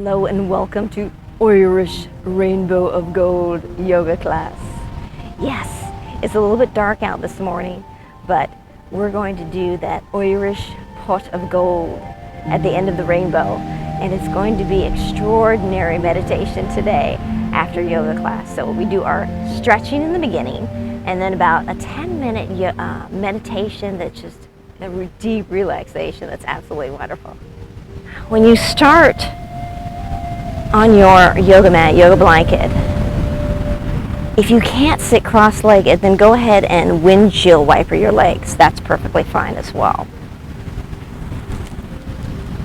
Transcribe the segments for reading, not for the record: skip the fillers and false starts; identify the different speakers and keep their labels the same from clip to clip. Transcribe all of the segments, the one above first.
Speaker 1: Hello and welcome to Irish Rainbow of Gold yoga class. Yes, it's a little bit dark out this morning, but we're going to do that Irish pot of gold at the end of the rainbow, and it's going to be extraordinary meditation today after yoga class. So we do our stretching in the beginning, and then about a 10-minute meditation that's just a deep relaxation that's absolutely wonderful. When you start on your yoga mat, yoga blanket, if you can't sit cross-legged, then go ahead and windshield wiper your legs. That's perfectly fine as well.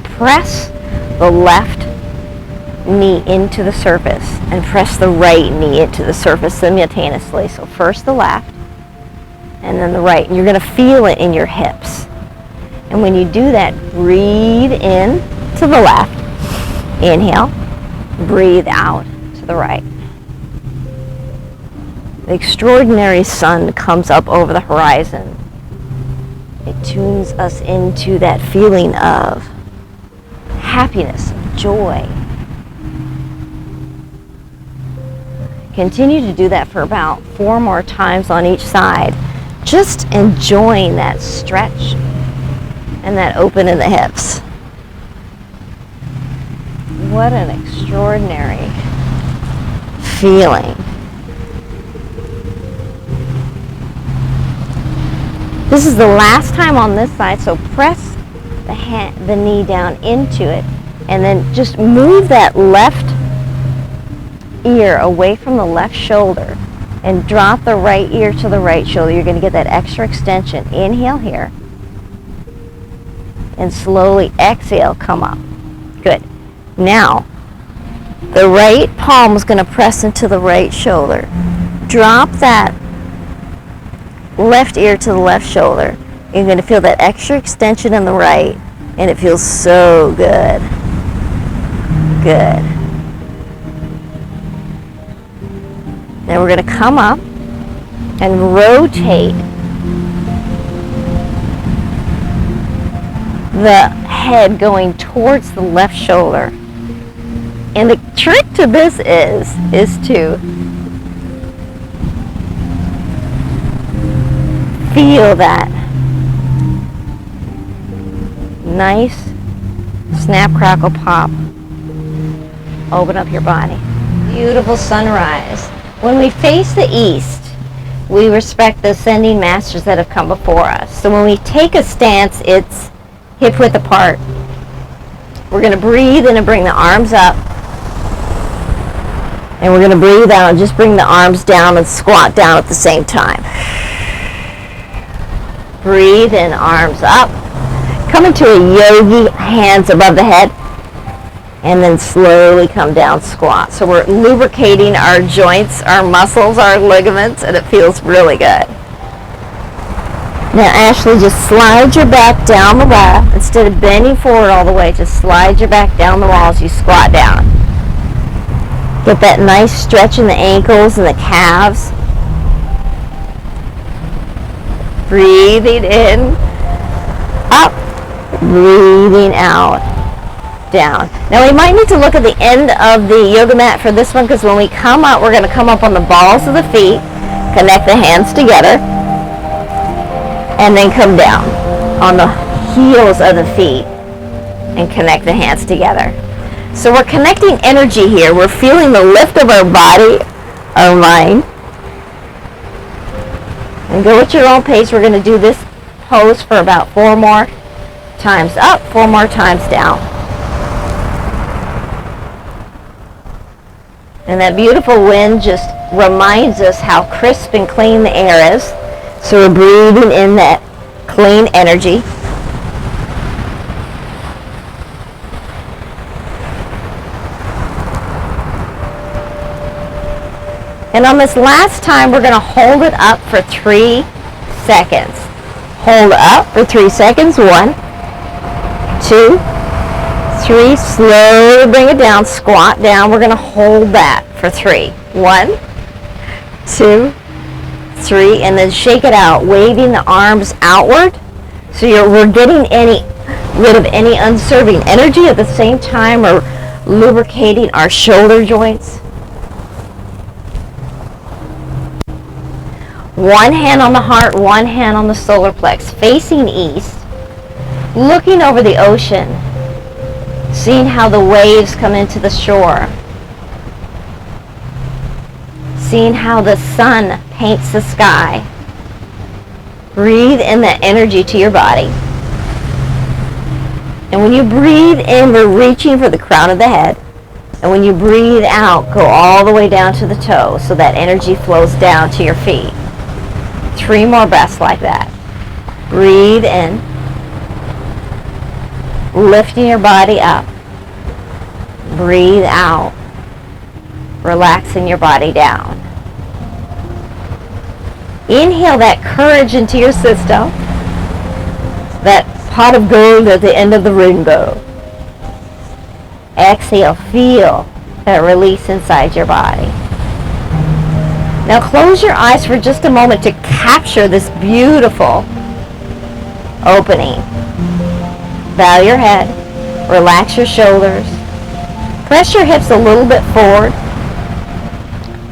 Speaker 1: Press the left knee into the surface and press the right knee into the surface simultaneously. So first the left and then the right. And you're going to feel it in your hips. And when you do that, breathe in to the left. Inhale. Breathe out to the right. The extraordinary sun comes up over the horizon. It tunes us into that feeling of happiness, joy. Continue to do that for about 4 more times on each side. Just enjoying that stretch and that open in the hips. What an extraordinary feeling. This is the last time on this side, so press the knee down into it and then just move that left ear away from the left shoulder and drop the right ear to the right shoulder. You're going to get that extra extension. Inhale here and slowly exhale, come up. Good. Now, the right palm is going to press into the right shoulder. Drop that left ear to the left shoulder. You're going to feel that extra extension in the right, and it feels so good. Good. Then we're going to come up and rotate the head going towards the left shoulder. And the trick to this is to feel that nice snap, crackle, pop. Open up your body. Beautiful sunrise. When we face the east, we respect the ascending masters that have come before us. So when we take a stance, it's hip width apart. We're going to breathe in and bring the arms up. And we're going to breathe out and just bring the arms down and squat down at the same time. Breathe in, arms up. Come into a yogi, hands above the head. And then slowly come down, squat. So we're lubricating our joints, our muscles, our ligaments, and it feels really good. Now Ashley, just slide your back down the wall. Instead of bending forward all the way, just slide your back down the wall as you squat down. Get that nice stretch in the ankles and the calves. Breathing in, up, breathing out, down. Now we might need to look at the end of the yoga mat for this one, because when we come up, we're going to come up on the balls of the feet, connect the hands together, and then come down on the heels of the feet and connect the hands together. So we're connecting energy here. We're feeling the lift of our body, our mind. And go at your own pace. We're going to do this pose for about 4 more times up, 4 more times down. And that beautiful wind just reminds us how crisp and clean the air is. So we're breathing in that clean energy. And on this last time, we're going to hold it up for 3 seconds. Hold up for 3 seconds. 1, 2, 3. Slowly bring it down. Squat down. We're going to hold that for 3. 1, 2, 3. And then shake it out, waving the arms outward. So we're getting rid of any unserving energy at the same time, or lubricating our shoulder joints. One hand on the heart, one hand on the solar plex, facing east, looking over the ocean, seeing how the waves come into the shore, seeing how the sun paints the sky. Breathe in that energy to your body. And when you breathe in, we're reaching for the crown of the head. And when you breathe out, go all the way down to the toes so that energy flows down to your feet. 3 more breaths like that. Breathe in, lifting your body up. Breathe out, relaxing your body down. Inhale that courage into your system, that pot of gold at the end of the rainbow. Exhale, feel that release inside your body. Now close your eyes for just a moment to capture this beautiful opening. Bow your head, relax your shoulders, press your hips a little bit forward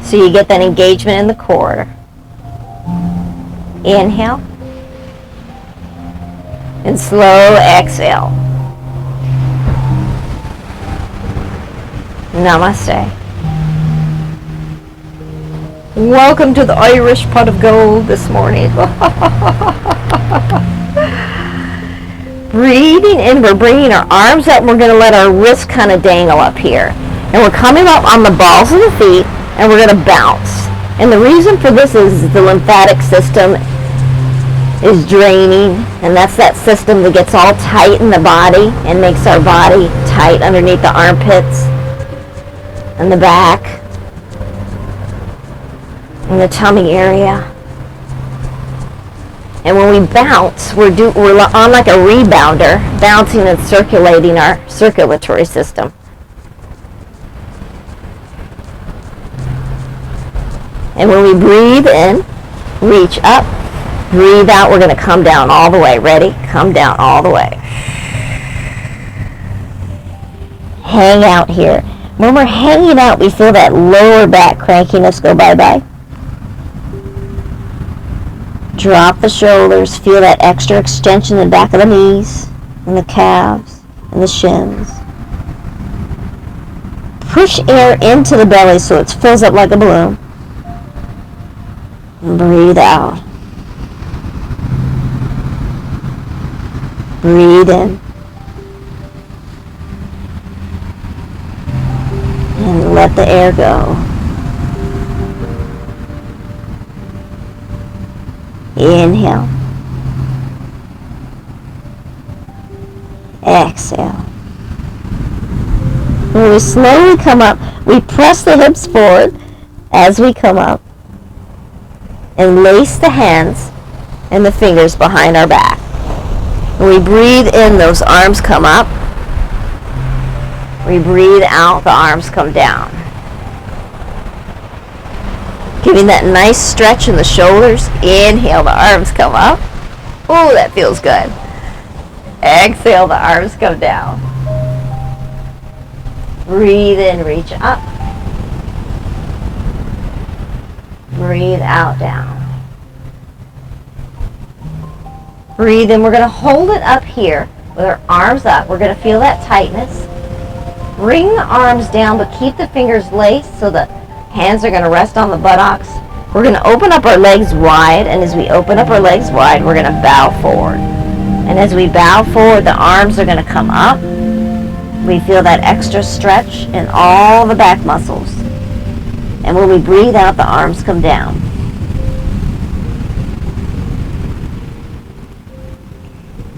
Speaker 1: so you get that engagement in the core. Inhale and slow exhale. Namaste. Welcome to the Irish pot of gold this morning. Breathing in, we're bringing our arms up and we're going to let our wrists kind of dangle up here. And we're coming up on the balls of the feet and we're going to bounce. And the reason for this is the lymphatic system is draining, and that's that system that gets all tight in the body and makes our body tight underneath the armpits and the back and the tummy area. And when we bounce, we're on like a rebounder, bouncing and circulating our circulatory system. And when we breathe in, reach up, breathe out, we're going to come down all the way. Ready? Come down all the way. Hang out here. When we're hanging out, we feel that lower back crankiness go bye-bye. Drop the shoulders. Feel that extra extension in the back of the knees, and the calves, and the shins. Push air into the belly so it fills up like a balloon. And breathe out. Breathe in. And let the air go. Inhale. Exhale. When we slowly come up, we press the hips forward as we come up and lace the hands and the fingers behind our back. When we breathe in, those arms come up. We breathe out, the arms come down. Giving that nice stretch in the shoulders. Inhale, the arms come up. Oh, that feels good. Exhale, the arms come down. Breathe in, reach up. Breathe out, down. Breathe in. We're going to hold it up here with our arms up. We're going to feel that tightness. Bring the arms down, but keep the fingers laced so the hands are going to rest on the buttocks. We're going to open up our legs wide, and as we open up our legs wide, we're going to bow forward. And as we bow forward, the arms are going to come up. We feel that extra stretch in all the back muscles. And when we breathe out, the arms come down.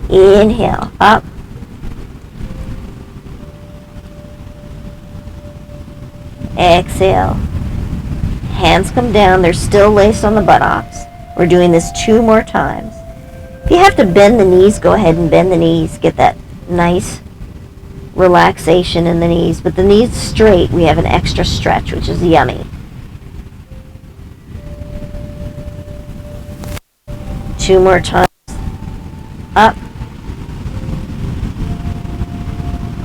Speaker 1: Inhale, up. Exhale. Hands come down. They're still laced on the buttocks. We're doing this 2 more times. If you have to bend the knees, go ahead and bend the knees. Get that nice relaxation in the knees. But the knees straight, we have an extra stretch, which is yummy. 2 more times. Up.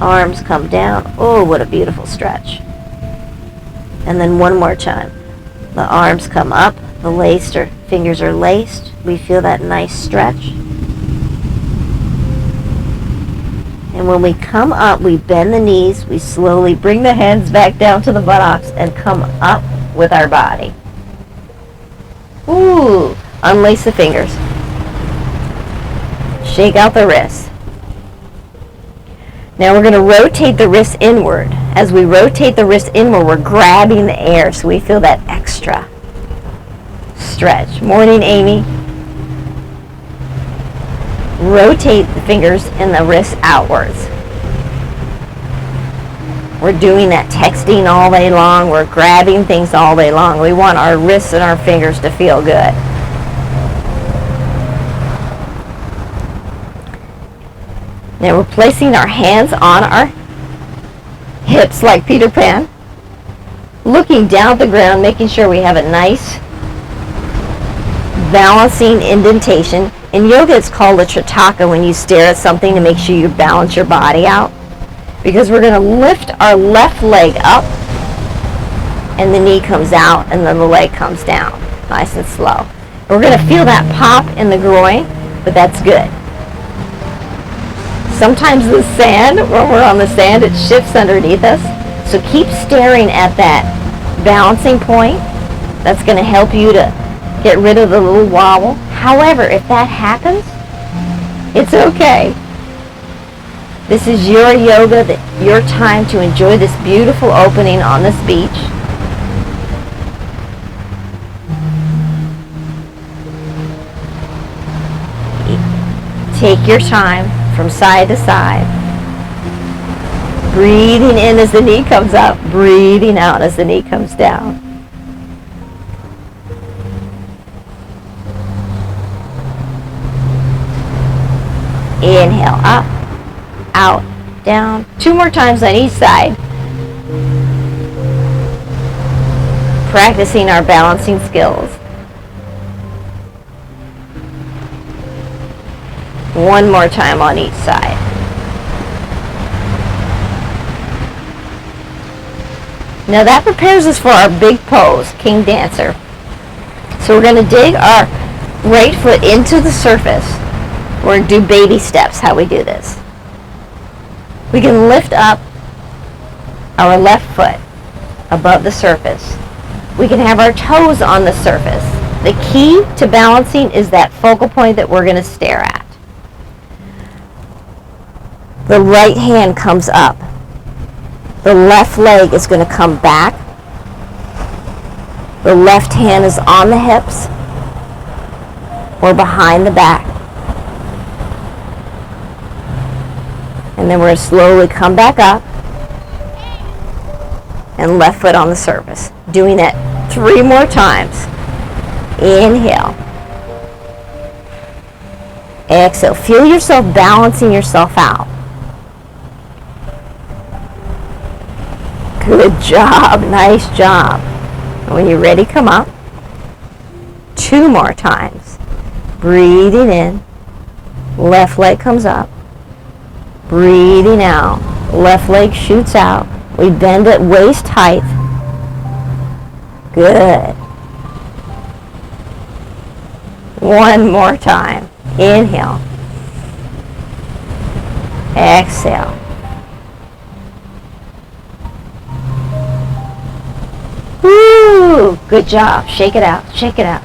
Speaker 1: Arms come down. Oh, what a beautiful stretch. And then one more time. The arms come up. The fingers are laced. We feel that nice stretch. And when we come up, we bend the knees. We slowly bring the hands back down to the buttocks and come up with our body. Ooh, unlace the fingers. Shake out the wrists. Now we're going to rotate the wrists inward. As we rotate the wrists inward, we're grabbing the air so we feel that extra stretch. Morning, Amy. Rotate the fingers and the wrists outwards. We're doing that texting all day long. We're grabbing things all day long. We want our wrists and our fingers to feel good. Now we're placing our hands on our hips like Peter Pan, looking down at the ground, making sure we have a nice balancing indentation. In yoga, it's called a tritaka when you stare at something to make sure you balance your body out. Because we're going to lift our left leg up, and the knee comes out, and then the leg comes down, nice and slow. And we're going to feel that pop in the groin, but that's good. Sometimes the sand, when we're on the sand, it shifts underneath us. So keep staring at that balancing point. That's going to help you to get rid of the little wobble. However, if that happens, it's okay. This is your yoga, your time to enjoy this beautiful opening on this beach. Take your time from side to side. Breathing in as the knee comes up, breathing out as the knee comes down. Inhale, up, out, down. 2 more times on each side. Practicing our balancing skills. 1 more time on each side. Now that prepares us for our big pose, King Dancer. So we're going to dig our right foot into the surface. We're going to do baby steps, how we do this. We can lift up our left foot above the surface. We can have our toes on the surface. The key to balancing is that focal point that we're going to stare at. The right hand comes up. The left leg is going to come back. The left hand is on the hips or behind the back. And then we're going to slowly come back up and left foot on the surface. Doing that 3 more times. Inhale. Exhale. Feel yourself balancing yourself out. Good job. Nice job. And when you're ready, come up. 2 more times. Breathing in. Left leg comes up. Breathing out. Left leg shoots out. We bend at waist height. Good. 1 more time. Inhale. Exhale. Woo! Good job. Shake it out. Shake it out.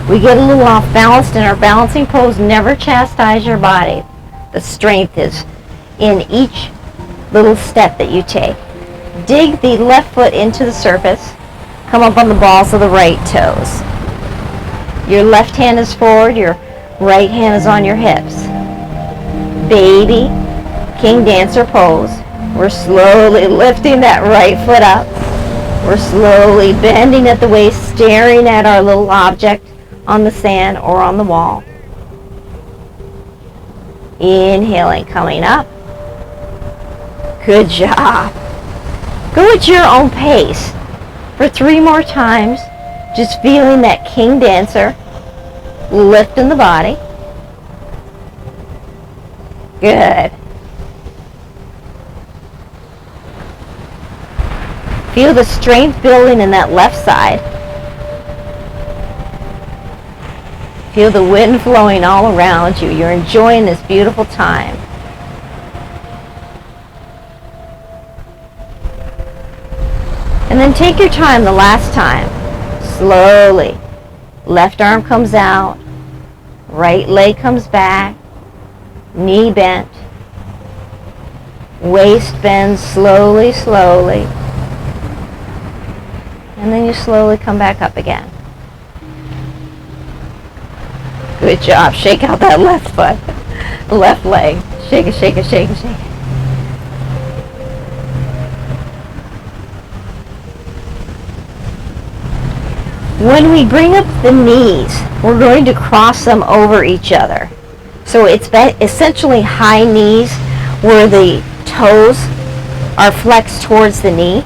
Speaker 1: We get a little off balanced in our balancing pose. Never chastise your body. The strength is in each little step that you take. Dig the left foot into the surface. Come up on the balls of the right toes. Your left hand is forward. Your right hand is on your hips. Baby King Dancer pose. We're slowly lifting that right foot up. We're slowly bending at the waist, staring at our little object on the sand or on the wall. Inhaling, coming up. Good job. Go at your own pace for 3 more times, just feeling that King Dancer, lifting the body. Good. Feel the strength building in that left side. Feel the wind flowing all around you. You're enjoying this beautiful time. And then take your time the last time. Slowly. Left arm comes out. Right leg comes back. Knee bent. Waist bends slowly, slowly. And then you slowly come back up again. Good job. Shake out that left foot. Left leg. Shake it, shake it, shake it, shake it. When we bring up the knees, we're going to cross them over each other. So it's essentially high knees where the toes are flexed towards the knee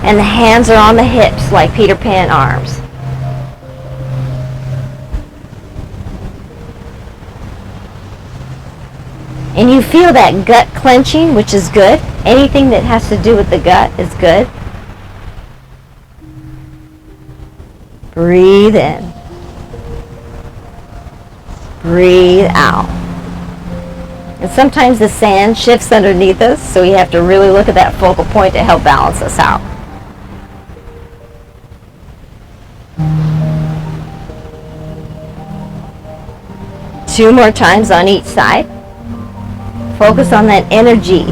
Speaker 1: and the hands are on the hips like Peter Pan arms. And you feel that gut clenching, which is good. Anything that has to do with the gut is good. Breathe in. Breathe out. And sometimes the sand shifts underneath us, so we have to really look at that focal point to help balance us out. Two more times on each side. Focus on that energy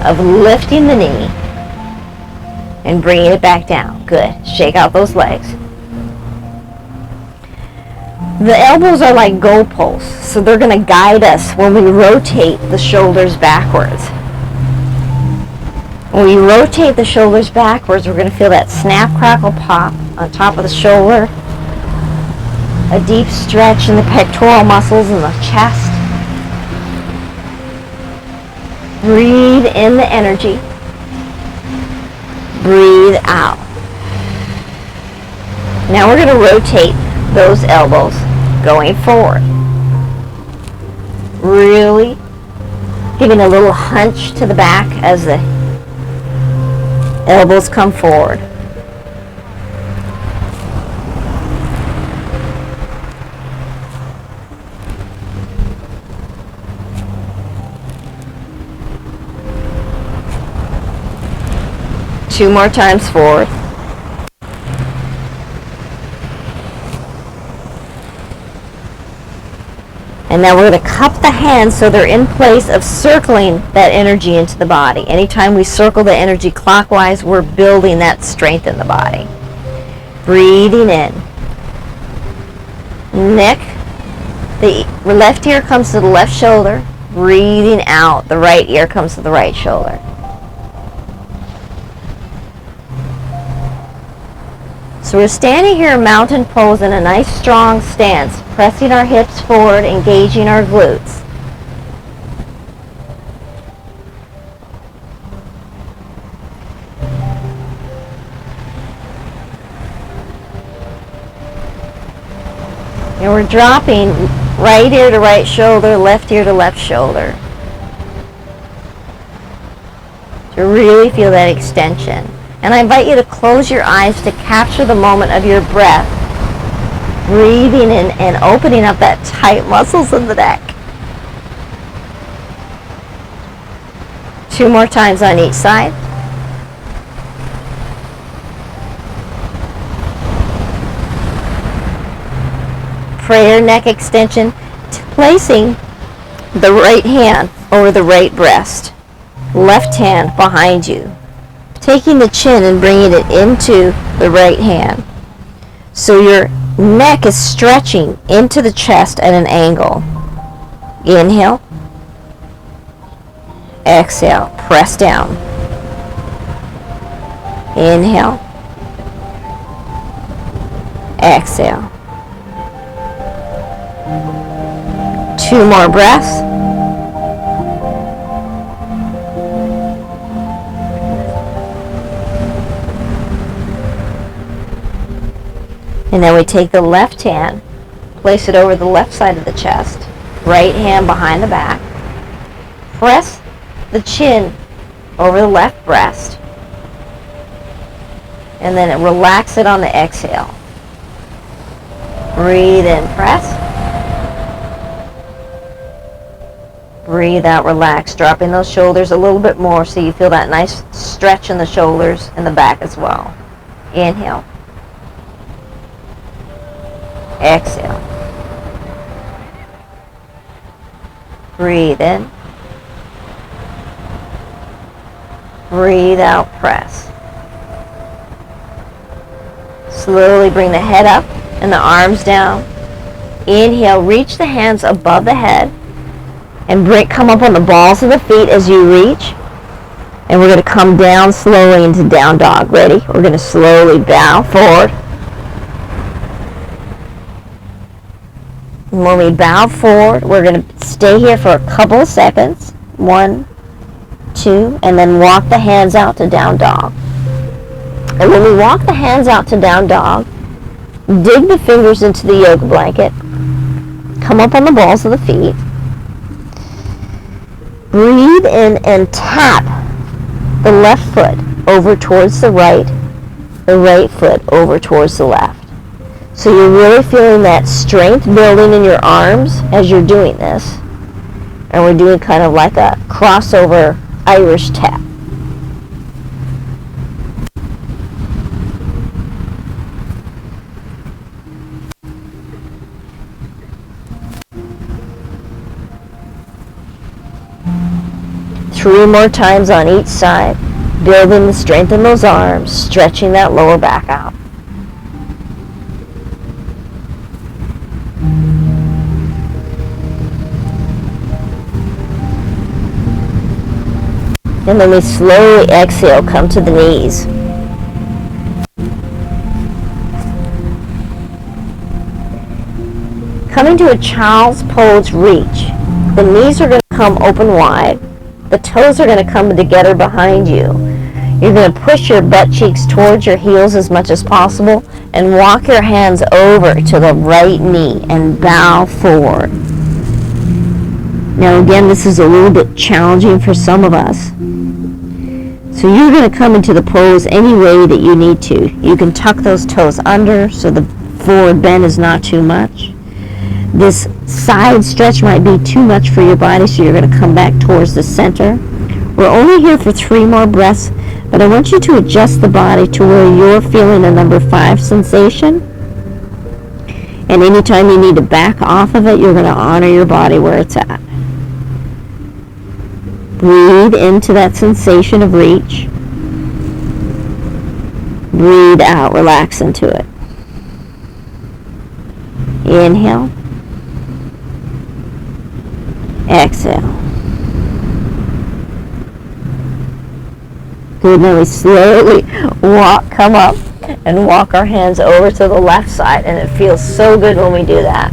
Speaker 1: of lifting the knee and bringing it back down. Good. Shake out those legs. The elbows are like goalposts, so they're going to guide us when we rotate the shoulders backwards. When we rotate the shoulders backwards, we're going to feel that snap, crackle, pop on top of the shoulder. A deep stretch in the pectoral muscles in the chest. Breathe in the energy. Breathe out. Now we're going to rotate those elbows going forward. Really giving a little hunch to the back as the elbows come forward. Two more times forward. And now we're going to cup the hands so they're in place of circling that energy into the body. Anytime we circle the energy clockwise, we're building that strength in the body. Breathing in. Neck. The left ear comes to the left shoulder. Breathing out. The right ear comes to the right shoulder. So we're standing here in mountain pose in a nice strong stance, pressing our hips forward, engaging our glutes. And we're dropping right ear to right shoulder, left ear to left shoulder. To really feel that extension. And I invite you to close your eyes to capture the moment of your breath. Breathing in and opening up that tight muscles in the neck. Two more times on each side. Prayer neck extension, placing the right hand over the right breast. Left hand behind you. Taking the chin and bringing it into the right hand. So your neck is stretching into the chest at an angle. Inhale. Exhale. Press down. Inhale. Exhale. Two more breaths. And then we take the left hand, place it over the left side of the chest, right hand behind the back. Press the chin over the left breast. And then relax it on the exhale. Breathe in, press. Breathe out, relax, dropping those shoulders a little bit more so you feel that nice stretch in the shoulders and the back as well. Inhale. Exhale. Breathe in. Breathe out, press. Slowly bring the head up and the arms down. Inhale, reach the hands above the head and come up on the balls of the feet as you reach. And we're going to come down slowly into down dog. Ready? We're going to slowly bow forward. And when we bow forward, we're going to stay here for a couple of seconds. 1, 2, and then walk the hands out to down dog. And when we walk the hands out to down dog, dig the fingers into the yoga blanket. Come up on the balls of the feet. Breathe in and tap the left foot over towards the right foot over towards the left. So you're really feeling that strength building in your arms as you're doing this. And we're doing kind of like a crossover Irish tap. Three more times on each side, building the strength in those arms, stretching that lower back out. And then we slowly exhale, come to the knees. Coming to a child's pose reach. The knees are going to come open wide. The toes are going to come together behind you. You're going to push your butt cheeks towards your heels as much as possible and walk your hands over to the right knee and bow forward. Now again, this is a little bit challenging for some of us. So you're going to come into the pose any way that you need to. You can tuck those toes under so the forward bend is not too much. This side stretch might be too much for your body, so you're going to come back towards the center. We're only here for 3 more breaths, but I want you to adjust the body to where you're feeling a number 5 sensation. And anytime you need to back off of it, you're going to honor your body where it's at. Breathe into that sensation of reach. Breathe out, relax into it. Inhale. Exhale. Good. Now we slowly come up and walk our hands over to the left side, and it feels so good when we do that.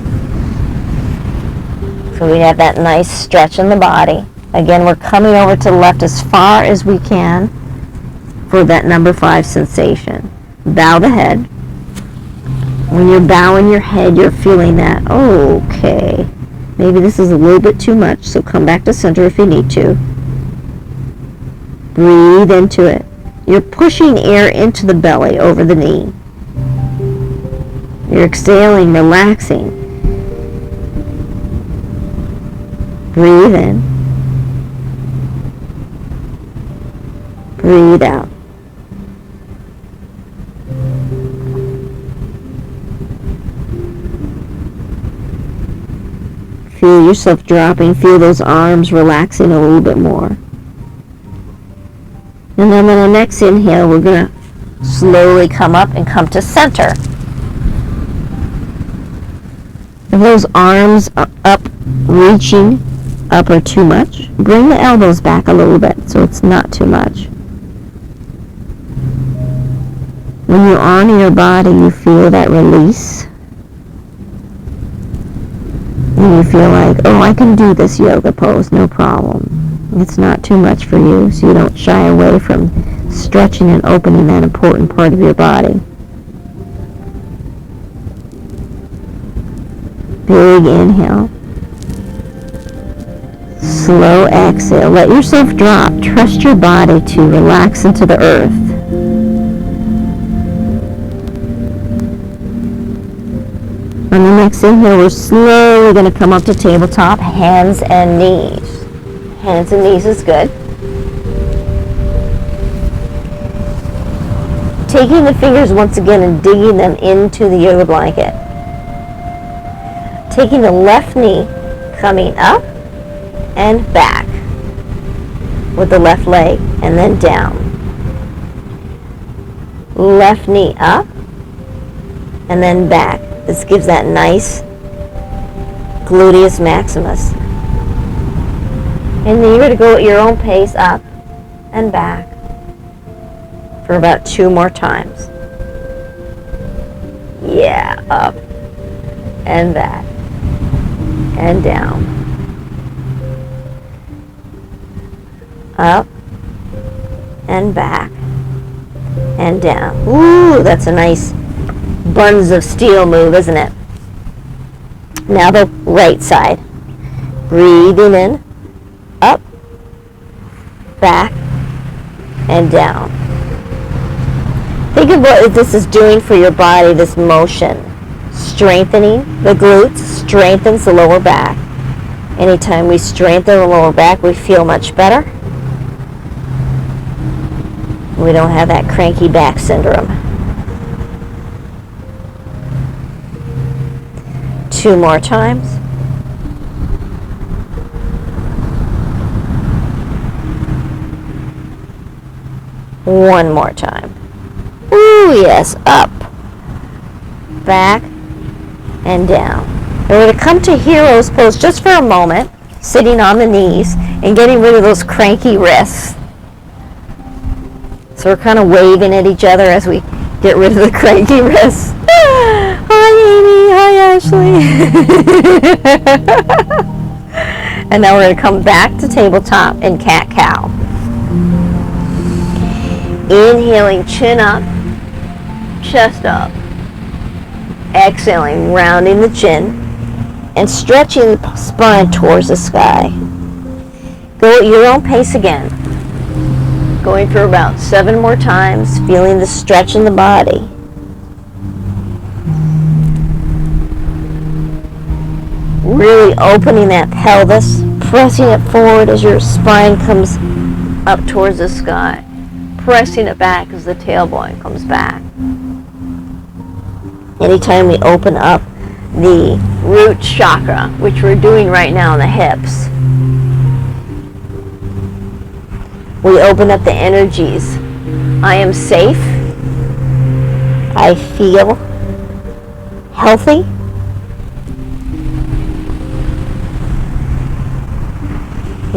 Speaker 1: So we have that nice stretch in the body. Again, we're coming over to the left as far as we can for that number 5 sensation. Bow the head. When you're bowing your head, you're feeling that, oh, okay, maybe this is a little bit too much, so come back to center if you need to. Breathe into it. You're pushing air into the belly over the knee. You're exhaling, relaxing. Breathe in. Breathe out. Feel yourself dropping. Feel those arms relaxing a little bit more. And then on the next inhale, we're going to slowly come up and come to center. If those arms are up, reaching up are too much, bring the elbows back a little bit so it's not too much. When you honor your body, you feel that release. And you feel like, oh, I can do this yoga pose, no problem. It's not too much for you, so you don't shy away from stretching and opening that important part of your body. Big inhale. Slow exhale. Let yourself drop. Trust your body to relax into the earth. the next inhale, we're slowly going to come up to tabletop, hands and knees. Hands and knees is good. Taking the fingers once again and digging them into the yoga blanket. Taking the left knee, coming up and back with the left leg, and then down. Left knee up and then back. This gives that nice gluteus maximus. And then you're going to go at your own pace, up and back for about 2 more times. Yeah, up and back and down. Up and back and down. Ooh, that's a nice buns of steel move, isn't it? Now the right side. Breathing in, up, back, and down. Think of what this is doing for your body, this motion. Strengthening the glutes, strengthens the lower back. Anytime we strengthen the lower back, we feel much better. We don't have that cranky back syndrome. 2 more times. One more time. Ooh, yes, up, back, and down. And we're going to come to hero's pose just for a moment, sitting on the knees and getting rid of those cranky wrists. So we're kind of waving at each other as we get rid of the cranky wrists. Hi, Amy. Hi, Ashley. And now we're going to come back to tabletop in cat-cow. Inhaling, chin up, chest up. Exhaling, rounding the chin and stretching the spine towards the sky. Go at your own pace again. Going for about 7 more times, feeling the stretch in the body. Really opening that pelvis, pressing it forward as your spine comes up towards the sky. Pressing it back as the tailbone comes back. Anytime we open up the root chakra, which we're doing right now in the hips, we open up the energies. I am safe. I feel healthy.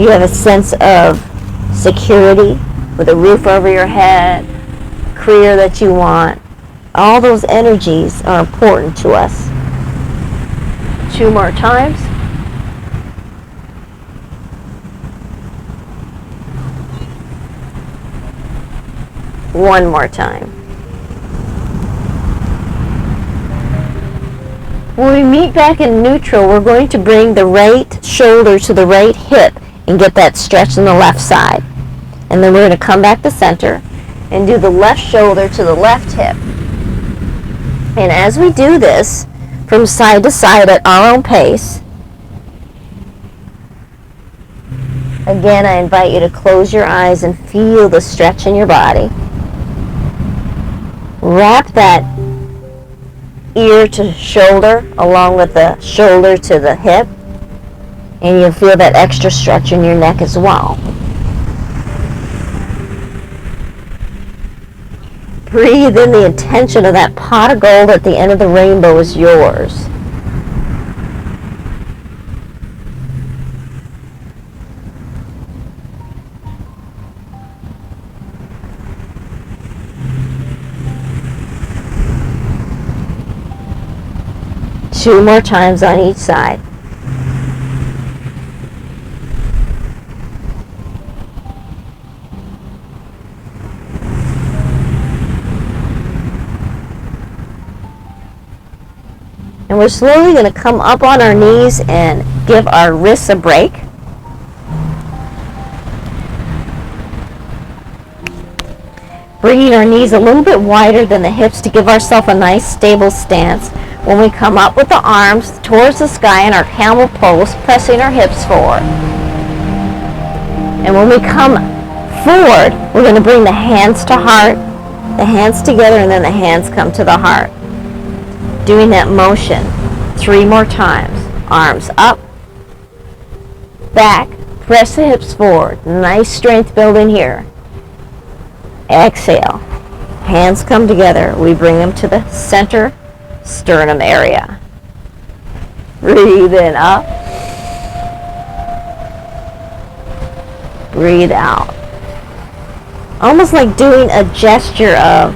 Speaker 1: You have a sense of security with a roof over your head, career that you want. All those energies are important to us. 2 more times. One more time. When we meet back in neutral, we're going to bring the right shoulder to the right hip and get that stretch in the left side. And then we're going to come back to center and do the left shoulder to the left hip. And as we do this, from side to side at our own pace, again, I invite you to close your eyes and feel the stretch in your body. Wrap that ear to shoulder along with the shoulder to the hip, and you'll feel that extra stretch in your neck as well. Breathe in the intention of that pot of gold at the end of the rainbow is yours. Two more times on each side. And we're slowly going to come up on our knees and give our wrists a break. Bringing our knees a little bit wider than the hips to give ourselves a nice stable stance. When we come up with the arms towards the sky in our camel pose, pressing our hips forward. And when we come forward, we're going to bring the hands to heart, the hands together, and then the hands come to the heart. Doing that motion 3 more times. Arms up, back, press the hips forward. Nice strength building here. Exhale. Hands come together. We bring them to the center sternum area. Breathe in, up. Breathe out. Almost like doing a gesture of,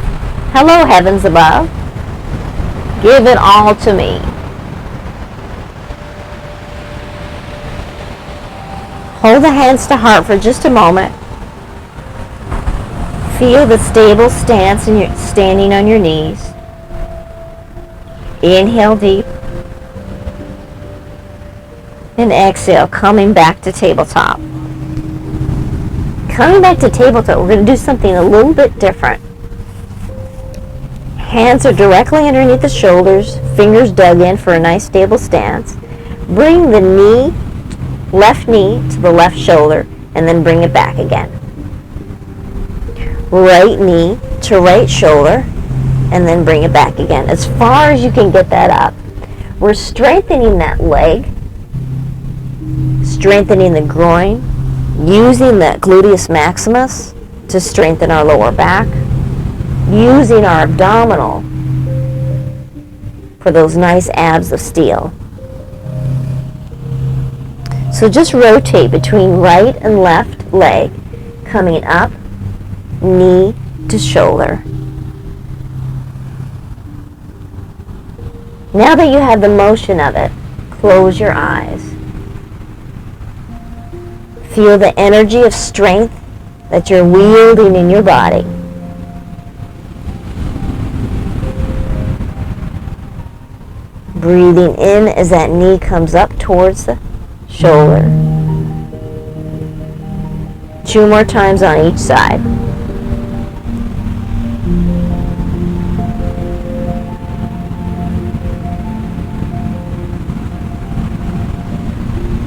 Speaker 1: hello, heavens above. Give it all to me. Hold the hands to heart for just a moment. Feel the stable stance and you're standing on your knees. Inhale deep. And exhale, coming back to tabletop. Coming back to tabletop, we're going to do something a little bit different. Hands are directly underneath the shoulders, fingers dug in for a nice stable stance. Bring the knee, left knee to the left shoulder, and then bring it back again. Right knee to right shoulder, and then bring it back again. As far as you can get that up. We're strengthening that leg, strengthening the groin, using the gluteus maximus to strengthen our lower back, using our abdominal for those nice abs of steel. So just rotate between right and left leg, coming up, knee to shoulder. Now that you have the motion of it, close your eyes. Feel the energy of strength that you're wielding in your body. Breathing in as that knee comes up towards the shoulder. 2 more times on each side.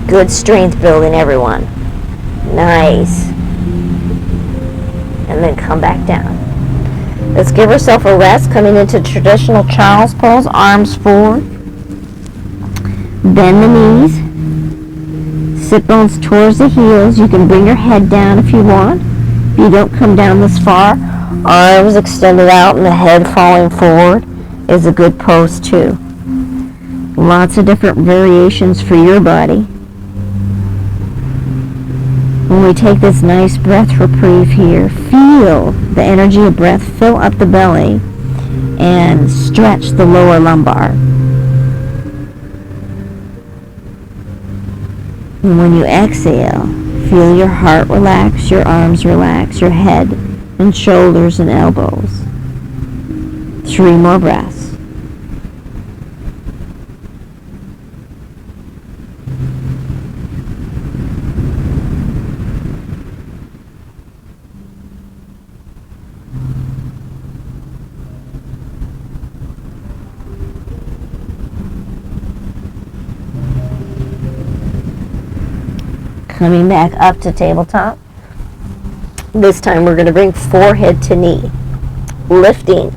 Speaker 1: Good strength building, everyone. Nice. And then come back down. Let's give ourselves a rest, coming into traditional child's pose, arms forward. Bend the knees. Sit bones towards the heels. You can bring your head down if you want. If you don't come down this far, arms extended out and the head falling forward is a good pose too. Lots of different variations for your body. When we take this nice breath reprieve here, feel the energy of breath fill up the belly and stretch the lower lumbar. And when you exhale, feel your heart relax, your arms relax, your head and shoulders and elbows. 3 more breaths. Coming back up to tabletop. This time we're going to bring forehead to knee. Lifting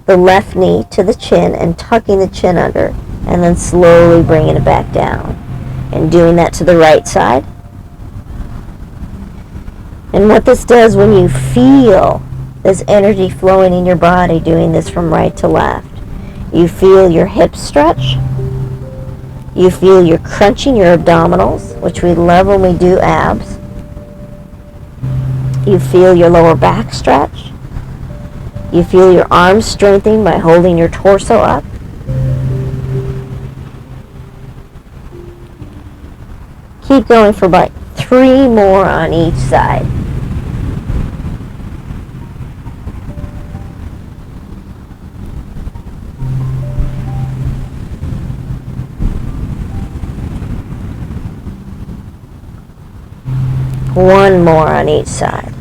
Speaker 1: the left knee to the chin and tucking the chin under. And then slowly bringing it back down. And doing that to the right side. And what this does when you feel this energy flowing in your body, doing this from right to left, you feel your hips stretch. You feel you're crunching your abdominals, which we love when we do abs. You feel your lower back stretch. You feel your arms strengthening by holding your torso up. Keep going for about 3 more on each side. One more on each side.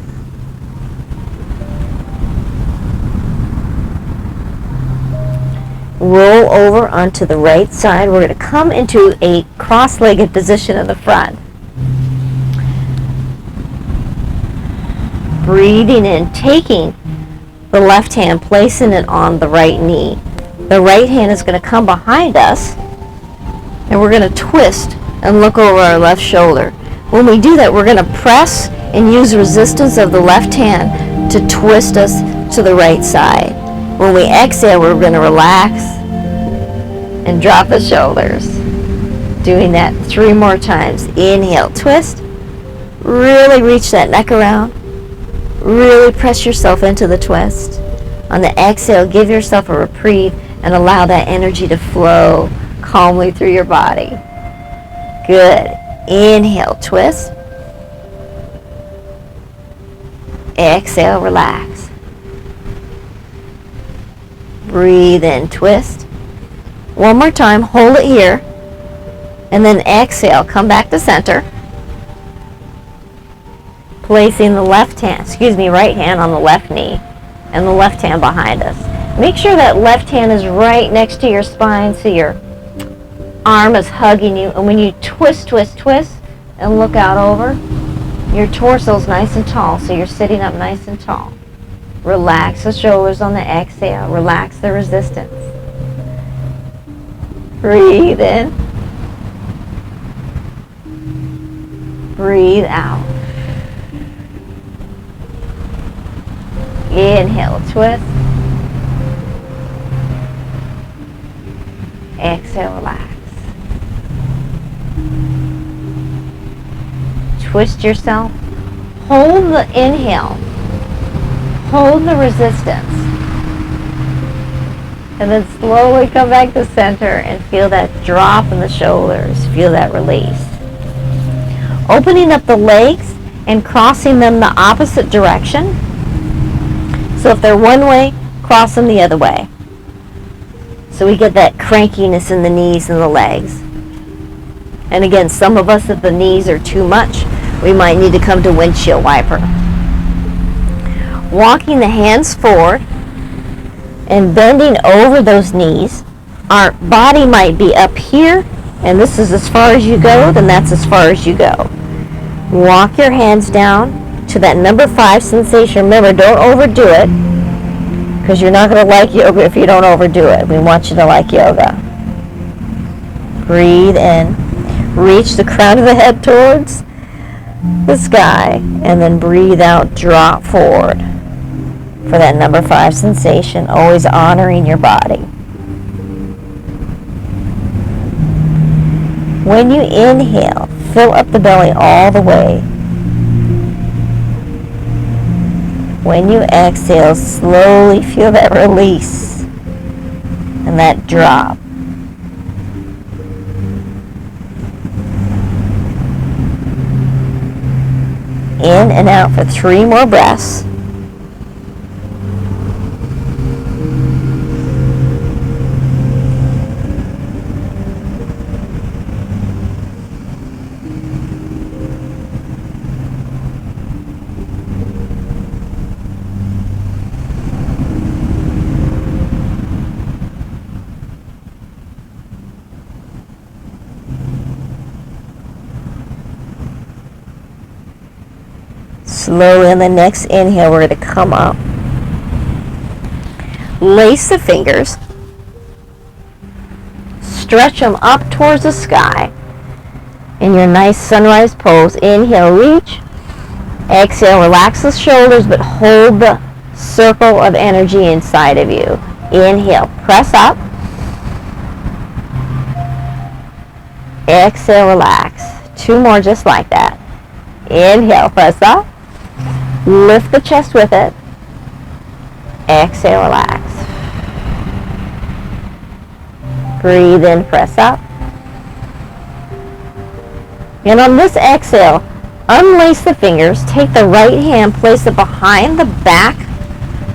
Speaker 1: roll over onto the right side. We're going to come into a cross-legged position in the front. Breathing in, taking the left hand, placing it on the right knee. The right hand is going to come behind us, and we're going to twist and look over our left shoulder. When we do that, we're going to press and use resistance of the left hand to twist us to the right side. When we exhale, we're going to relax and drop the shoulders. Doing that 3 more times. Inhale, twist. Really reach that neck around. Really press yourself into the twist. On the exhale, give yourself a reprieve and allow that energy to flow calmly through your body. Good. Inhale, twist. Exhale, relax. Breathe in, twist. One more time, hold it here. And then exhale, come back to center. Placing the right hand on the left knee and the left hand behind us. Make sure that left hand is right next to your spine so your arm is hugging you. And when you twist, twist, twist and look out over, your torso is nice and tall, so you're sitting up nice and tall. Relax the shoulders on the exhale. Relax the resistance. Breathe in. Breathe out. Inhale, twist. Exhale, relax. Twist yourself. Hold the inhale. Hold the resistance. And then slowly come back to center and feel that drop in the shoulders. Feel that release. Opening up the legs and crossing them the opposite direction. So if they're one way, cross them the other way. So we get that crankiness in the knees and the legs. And again, some of us, if the knees are too much, we might need to come to windshield wiper. Walking the hands forward and bending over those knees. Our body might be up here, and this is as far as you go, then that's as far as you go. Walk your hands down to that number 5 sensation. Remember, don't overdo it, because you're not going to like yoga if you don't overdo it. We want you to like yoga. Breathe in. Reach the crown of the head towards the sky, and then breathe out, drop forward for that number 5 sensation, always honoring your body. When you inhale, fill up the belly all the way. When you exhale, slowly feel that release and that drop. In and out for 3 more breaths. Slowly on the next inhale, we're going to come up. Lace the fingers. Stretch them up towards the sky. In your nice sunrise pose, inhale, reach. Exhale, relax the shoulders, but hold the circle of energy inside of you. Inhale, press up. Exhale, relax. 2 more just like that. Inhale, press up. Lift the chest with it. Exhale, relax. Breathe in, press up. And on this exhale, unlace the fingers. Take the right hand, place it behind the back,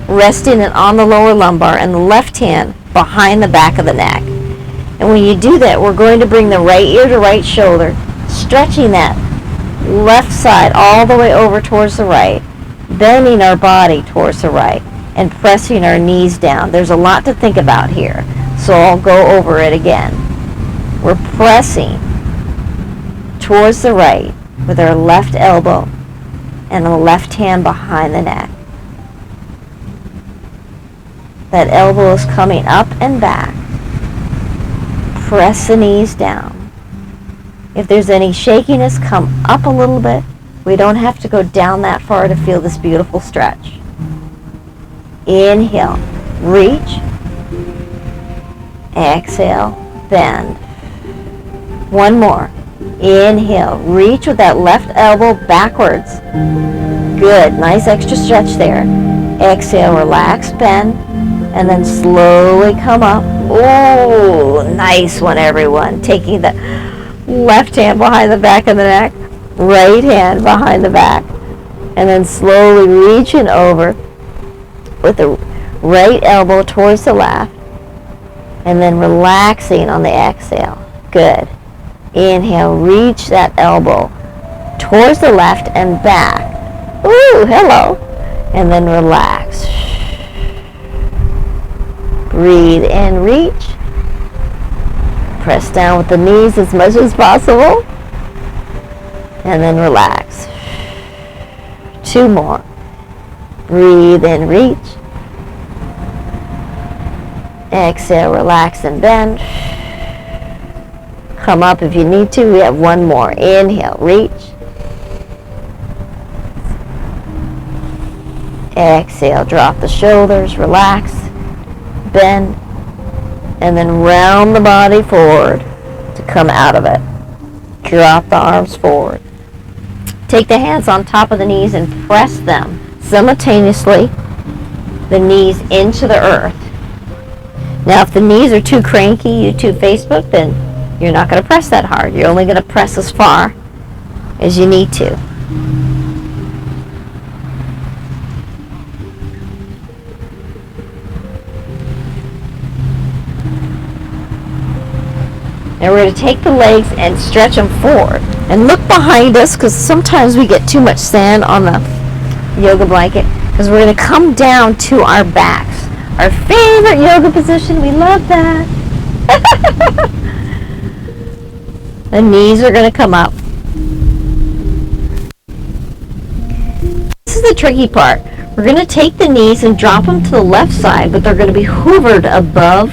Speaker 1: resting it on the lower lumbar, and the left hand behind the back of the neck. And when you do that, we're going to bring the right ear to right shoulder, stretching that left side all the way over towards the right, bending our body towards the right, and pressing our knees down. There's a lot to think about here. So I'll go over it again. We're pressing towards the right with our left elbow and the left hand behind the neck. That elbow is coming up and back. Press the knees down. If there's any shakiness, come up a little bit. We don't have to go down that far to feel this beautiful stretch. Inhale, reach. Exhale, bend. One more. Inhale, reach with that left elbow backwards. Good, nice extra stretch there. Exhale, relax, bend, and then slowly come up. Oh, nice one, everyone. Taking the left hand behind the back of the neck, right hand behind the back, and then slowly reaching over with the right elbow towards the left, and then relaxing on the exhale. Good. Inhale, reach that elbow towards the left and back. Ooh, hello. And then relax. Breathe in, reach. Press down with the knees as much as possible. And then relax. Two more. Breathe in, reach. Exhale, relax and bend. Come up if you need to. We have one more. Inhale, reach. Exhale, drop the shoulders, relax, bend, and then round the body forward to come out of it. Drop the arms forward. Take the hands on top of the knees and press them simultaneously, the knees into the earth. Now, if the knees are too cranky, YouTube, Facebook, then you're not going to press that hard. You're only going to press as far as you need to. And we're going to take the legs and stretch them forward. And look behind us, because sometimes we get too much sand on the yoga blanket, because we're going to come down to our backs. Our favorite yoga position. We love that. The knees are going to come up. This is the tricky part. We're going to take the knees and drop them to the left side, but they're going to be hoovered above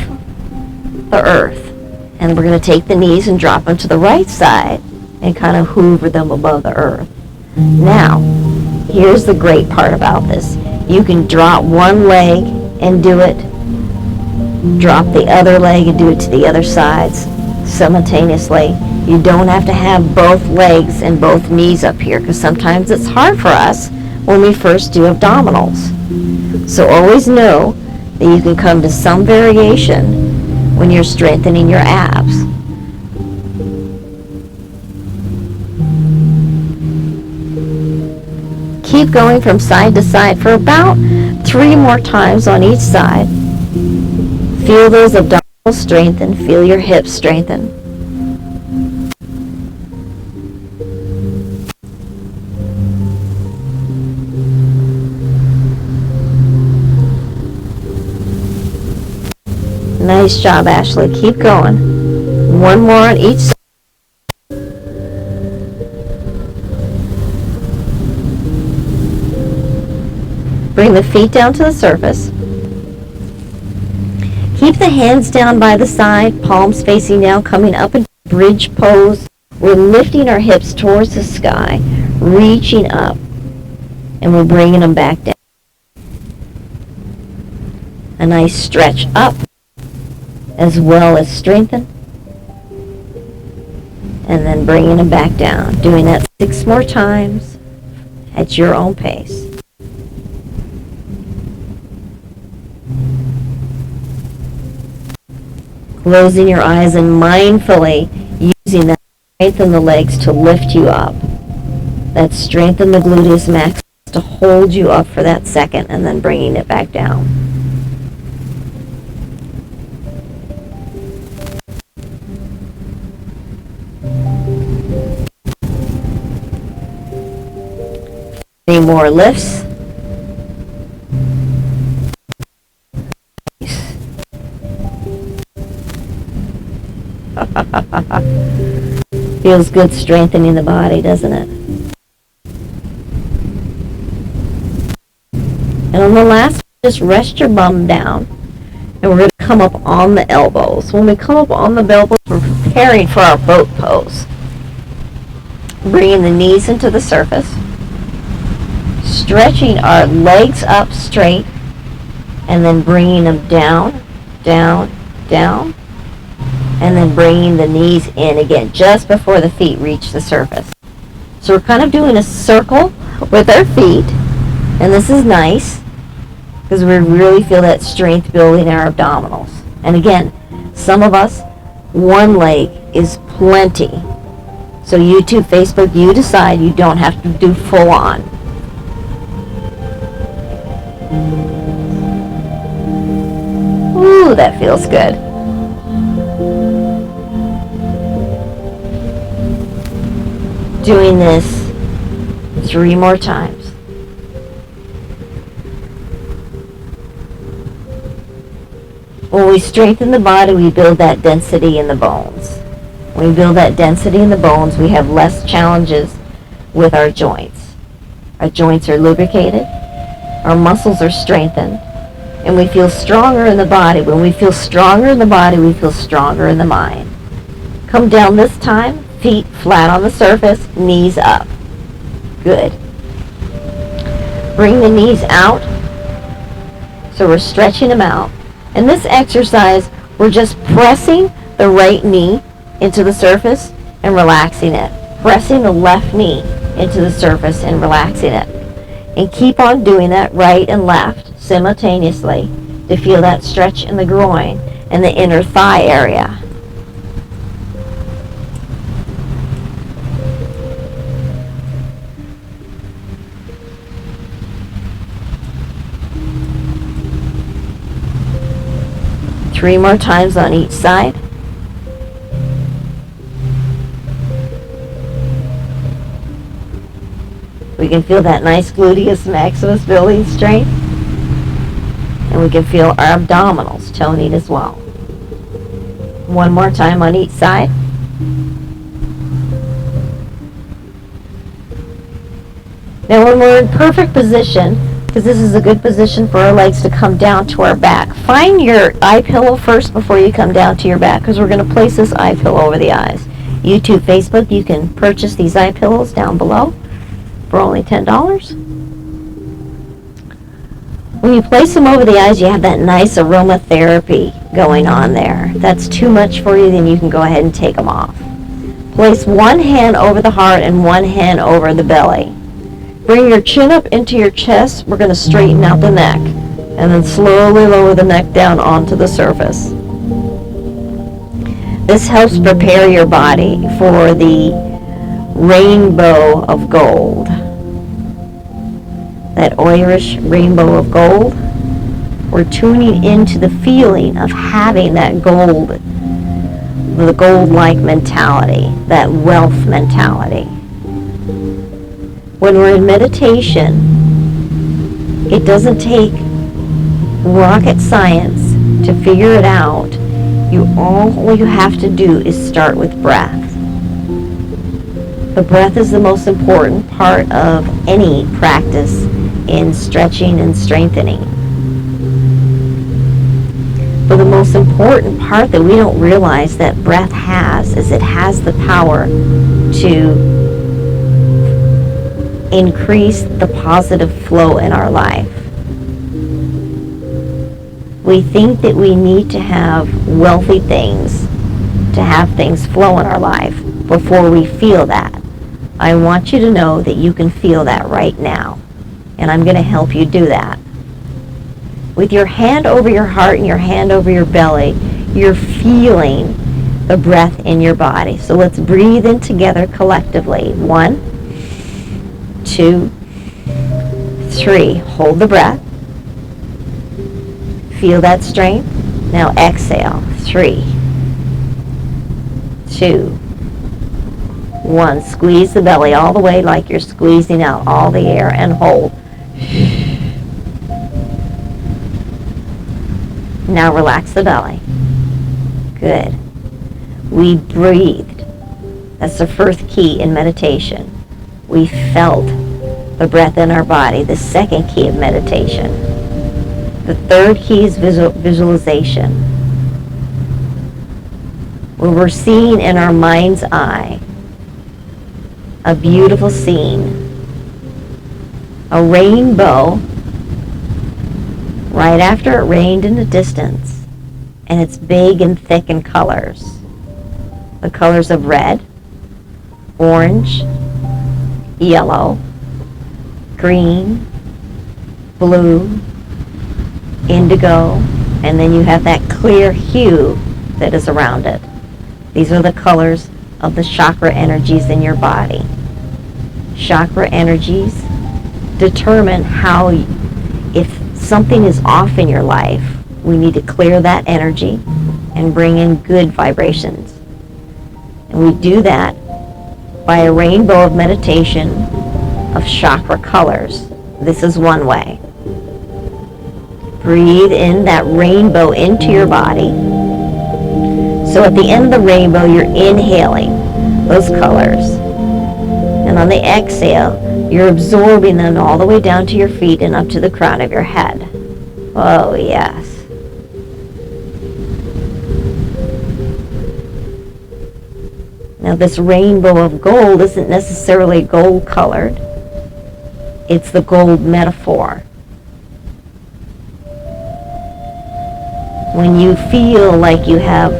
Speaker 1: the earth. And we're going to take the knees and drop them to the right side and kind of hoover them above the earth. Now, here's the great part about this. You can drop one leg and do it. Drop the other leg and do it to the other sides simultaneously. You don't have to have both legs and both knees up here, because sometimes it's hard for us when we first do abdominals. So always know that you can come to some variation when you're strengthening your abs. Keep going from side to side for about 3 more times on each side. Feel those abdominals strengthen. Feel your hips strengthen. Nice job, Ashley. Keep going. One more on each side. Bring the feet down to the surface. Keep the hands down by the side, palms facing down, coming up in bridge pose. We're lifting our hips towards the sky, reaching up, and we're bringing them back down. A nice stretch up, as well as strengthen, and then bringing them back down. Doing that 6 more times at your own pace. Closing your eyes and mindfully using that strengthen the legs to lift you up. That strengthen the gluteus maximus to hold you up for that second, and then bringing it back down. Three more lifts. Feels good strengthening the body, doesn't it? And on the last, just rest your bum down. And we're going to come up on the elbows. When we come up on the elbows, we're preparing for our boat pose. Bringing the knees into the surface. Stretching our legs up straight. And then bringing them down, down, down. And then bringing the knees in again, just before the feet reach the surface. So we're kind of doing a circle with our feet. And this is nice, because we really feel that strength building in our abdominals. And again, some of us, one leg is plenty. So YouTube, Facebook, you decide. You don't have to do full on. Ooh, that feels good. Doing this 3 more times. When we strengthen the body, we build that density in the bones. When we build that density in the bones, we have less challenges with our joints. Our joints are lubricated, our muscles are strengthened, and we feel stronger in the body. When we feel stronger in the body, we feel stronger in the mind. Come down this time, feet flat on the surface, knees up. Good. Bring the knees out, so we're stretching them out. In this exercise, we're just pressing the right knee into the surface and relaxing it. Pressing the left knee into the surface and relaxing it. And keep on doing that right and left simultaneously to feel that stretch in the groin and the inner thigh area. Three more times on each side. We can feel that nice gluteus maximus building strength. And we can feel our abdominals toning as well. One more time on each side. Now when we're in perfect position, because this is a good position for our legs to come down to our back. Find your eye pillow first before you come down to your back, because we're going to place this eye pillow over the eyes. YouTube, Facebook, you can purchase these eye pillows down below for only $10. When you place them over the eyes, you have that nice aromatherapy going on there. If that's too much for you, then you can go ahead and take them off. Place one hand over the heart and one hand over the belly. Bring your chin up into your chest. We're going to straighten out the neck. And then slowly lower the neck down onto the surface. This helps prepare your body for the rainbow of gold. That Irish rainbow of gold. We're tuning into the feeling of having that gold. The gold-like mentality. That wealth mentality. When we're in meditation, it doesn't take rocket science to figure it out. All you have to do is start with breath. The breath is the most important part of any practice in stretching and strengthening. But the most important part that we don't realize that breath has is it has the power to increase the positive flow in our life. We think that we need to have wealthy things to have things flow in our life before we feel that. I want you to know that you can feel that right now, and I'm going to help you do that. With your hand over your heart and your hand over your belly, you're feeling the breath in your body. So let's breathe in together collectively. 1, 2, 3. Hold the breath. Feel that strength. Now exhale. 3, 2, 1. Squeeze the belly all the way like you're squeezing out all the air, and hold. Now relax the belly. Good. We breathed. That's the first key in meditation. We felt the breath in our body, the second key of meditation. The third key is visualization, where we're seeing in our mind's eye a beautiful scene, a rainbow right after it rained in the distance, and it's big and thick in colors. The colors of red, orange, yellow, green, blue, indigo, and then you have that clear hue that is around it. These are the colors of the chakra energies in your body. Chakra energies determine how, if something is off in your life, we need to clear that energy and bring in good vibrations. And we do that by a rainbow of meditation of chakra colors. This is one way. Breathe in that rainbow into your body. So at the end of the rainbow, you're inhaling those colors. And on the exhale, you're absorbing them all the way down to your feet and up to the crown of your head. Oh, yes. Now, this rainbow of gold isn't necessarily gold colored. It's the gold metaphor. When you feel like you have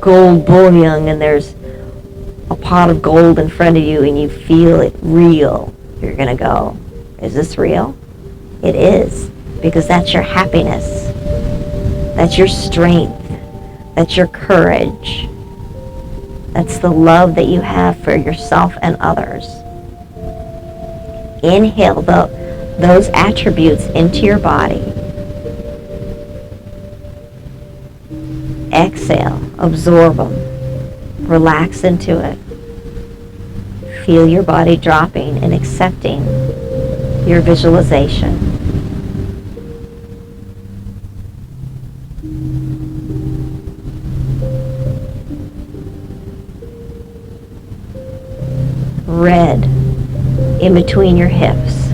Speaker 1: gold bullion and there's a pot of gold in front of you and you feel it real, you're going to go, is this real? It is, because that's your happiness. That's your strength. That's your courage. That's the love that you have for yourself and others. Inhale those attributes into your body. Exhale, absorb them, relax into it. Feel your body dropping and accepting your visualization. Red in between your hips.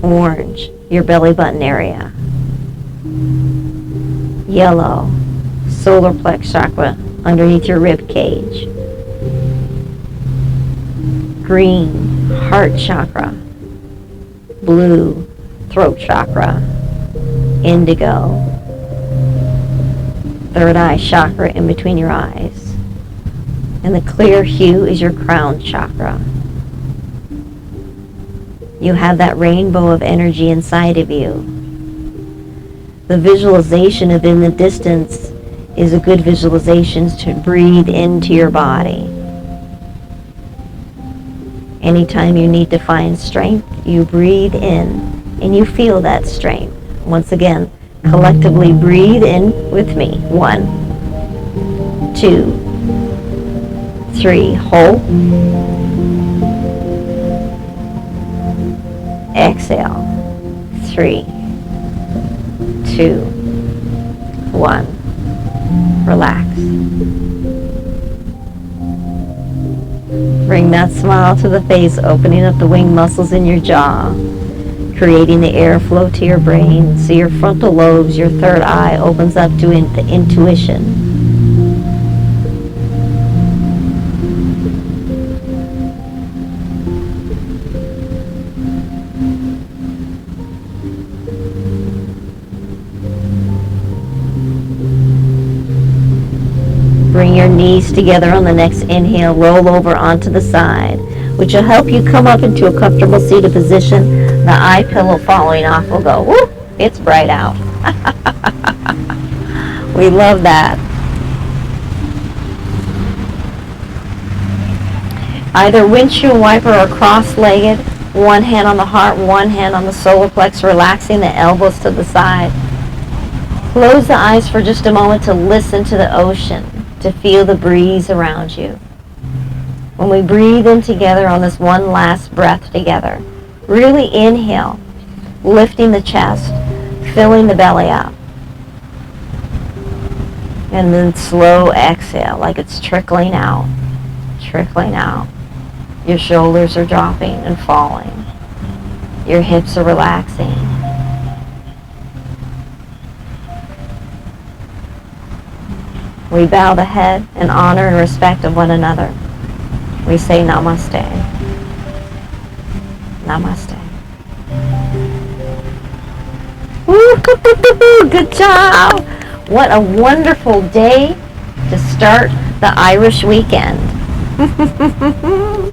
Speaker 1: Orange, your belly button area. Yellow, solar plex chakra underneath your rib cage. Green, heart chakra. Blue, throat chakra. Indigo, third eye chakra in between your eyes. And the clear hue is your crown chakra. You have that rainbow of energy inside of you. The visualization of in the distance is a good visualization to breathe into your body. Anytime you need to find strength, you breathe in and you feel that strength. Once again, collectively breathe in with me. 1, 2, 3, hold. Exhale. 3, 2, 1. Relax. Bring that smile to the face, opening up the wing muscles in your jaw, creating the airflow to your brain so your frontal lobes, your third eye, opens up to the intuition. Bring your knees together on the next inhale. Roll over onto the side, which will help you come up into a comfortable seated position. The eye pillow falling off will go, whoop, it's bright out. We love that. Either windshield wiper or cross-legged. One hand on the heart, one hand on the solar plex, relaxing the elbows to the side. Close the eyes for just a moment to listen to the ocean, to feel the breeze around you. When we breathe in together on this one last breath together, really inhale, lifting the chest, filling the belly up. And then slow exhale, like it's trickling out, trickling out. Your shoulders are dropping and falling. Your hips are relaxing. We bow the head in honor and respect of one another. We say namaste. Namaste. Woo, good job. What a wonderful day to start the Irish weekend.